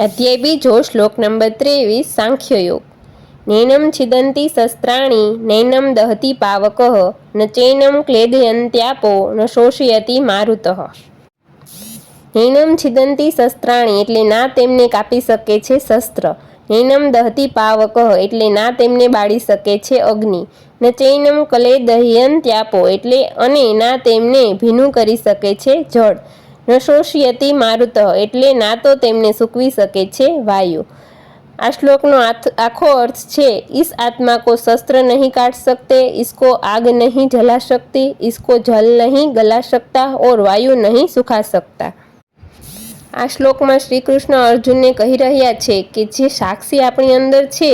अध्याय बीजो श्लोक नंबर 23 सांख्ययोग। नैनं छिदन्ति शस्त्राणि नैनं दहति पावकः न चैनं क्लेदयन्त्यापो न शोषयति मारुतः। नैनं छिदन्ति शस्त्राणि एटले ना तेमने कापी सके छे शस्त्र। नैनं दहति पावकः एटले ना तेमने बाળી શકે છે અગ્નિ। न चैनं क्लेदयन्त्यापो एटले अने ना तेमने भीનું કરી શકે છે જળ। न शोषयति मारुतः एटले ना तो तेमने सूकवी सके छे वायु। आ श्लोकनो आखो अर्थ छे, इस आत्मा को शस्त्र नहीं काट सकते, इसको आग नहीं जला सकती, इसको जल नहीं गला सकता और वायु नहीं सुखा सकता। आ श्लोक में श्री कृष्ण अर्जुन ने कही रह्या छे कि जे साक्षी अपनी अंदर छे,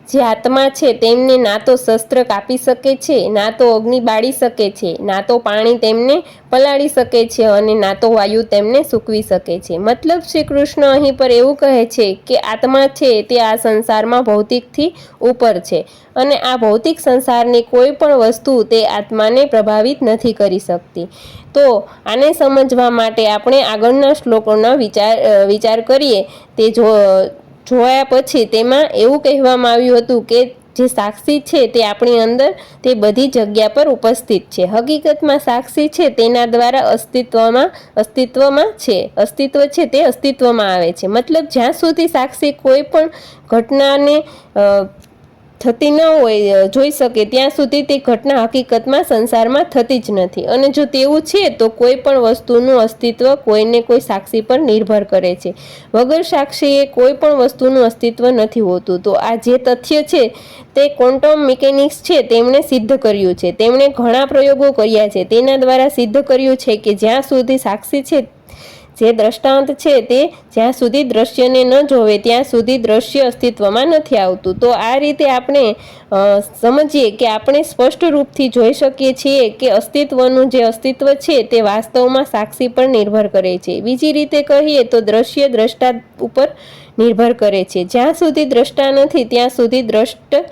जे आत्मा छे तेमने ना तो शस्त्र कापी सके छे, ना तो अग्नि बाળી सके छे, ना तो पाणी तेमने पलाળી सके छे अने ना तो वायु तेमने सूकवी सके छे। मतलब श्री कृष्ण અહીં पर એવું કહે છે કે આત્મા છે તે આ સંસારમાં ભૌતિકથી ઉપર છે અને આ ભૌતિક સંસારની કોઈ પણ વસ્તુ તે આત્માને પ્રભાવિત નથી કરી શકતી। તો આને સમજવા માટે આપણે આગળના શ્લોકોનો વિચાર કરીએ। તે જોયા પછી તેમાં એવું કહેવામાં આવ્યું હતું કે જે સાક્ષી છે તે આપણી અંદર તે બધી જગ્યા પર ઉપસ્થિત છે। હકીકતમાં સાક્ષી છે તેના દ્વારા અસ્તિત્વમાં છે તે અસ્તિત્વમાં આવે છે। મતલબ જ્યાં સુધી સાક્ષી કોઈ પણ ઘટનાને થતી ન હોય જોઈ શકે ત્યાં સુધી તે ઘટના હકીકતમાં સંસારમાં થતી જ નથી। અને જો તેવું છે તો કોઈ પણ વસ્તુનું અસ્તિત્વ કોઈને કોઈ સાક્ષી પર નિર્ભર કરે છે। વગર સાક્ષીએ કોઈ પણ વસ્તુનું અસ્તિત્વ નથી હોતું। તો આ જે તથ્ય છે તે ક્વોન્ટમ મિકેનિક્સ છે તેમણે સિદ્ધ કર્યું છે। તેમણે ઘણા પ્રયોગો કર્યા છે, તેના દ્વારા સિદ્ધ કર્યું છે કે જ્યાં સુધી સાક્ષી છે, જે દ્રષ્ટાંત છે તે જ્યાં સુધી દ્રશ્યને ન જોવે ત્યાં સુધી દ્રશ્ય અસ્તિત્વમાં નથી આવતું। તો આ રીતે આપણે સમજીએ કે આપણે સ્પષ્ટ રૂપથી જોઈ શકીએ છીએ કે અસ્તિત્વનું જે અસ્તિત્વ છે તે વાસ્તવમાં સાક્ષી પર નિર્ભર કરે છે। બીજી રીતે કહીએ તો દ્રશ્ય દ્રષ્ટા ઉપર નિર્ભર કરે છે। જ્યાં સુધી દ્રષ્ટા નથી ત્યાં સુધી દ્રષ્ટ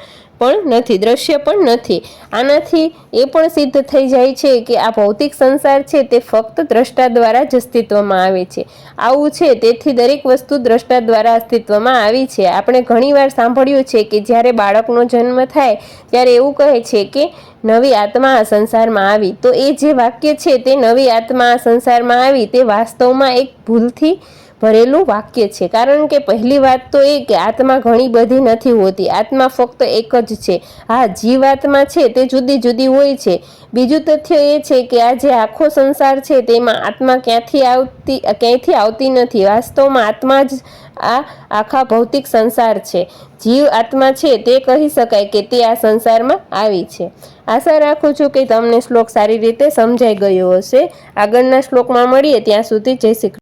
પણ નથી, દ્રશ્ય પણ નથી। આનાથી એ પણ સિદ્ધ થઈ જાય છે કે આ ભૌતિક સંસાર છે તે ફક્ત દ્રષ્ટા દ્વારા જ અસ્તિત્વમાં આવે છે। આવું છે તેથી દરેક વસ્તુ દ્રષ્ટા દ્વારા અસ્તિત્વમાં આવી છે। આપણે ઘણીવાર સાંભળ્યું છે કે જ્યારે બાળકનો જન્મ થાય ત્યારે એવું કહે છે કે નવી આત્મા આ સંસારમાં આવી। તો એ જે વાક્ય છે તે નવી આત્મા આ સંસારમાં આવી તે વાસ્તવમાં એક ભૂલથી ભરેલું વાક્ય છે। કારણ કે પહેલી વાત તો એ કે આત્મા ઘણી બધી નથી હોતી, આત્મા ફક્ત એક જ છે। હા, જીવાત્મા છે તે જુદી જુદી હોય છે। બીજું તથ્ય એ છે કે આ જે આખો સંસાર છે તેમાં આત્મા ક્યાંયથી આવતી નથી। વાસ્તવમાં આત્મા જ આ આખા ભૌતિક સંસાર છે। જીવ આત્મા છે તે કહી શકાય કે તે આ સંસારમાં આવી છે। આશા રાખું છું કે તમને શ્લોક સારી રીતે સમજાઈ ગયો હશે। આગળના શ્લોકમાં મળીએ, ત્યાં સુધી જય શ્રી કૃષ્ણ।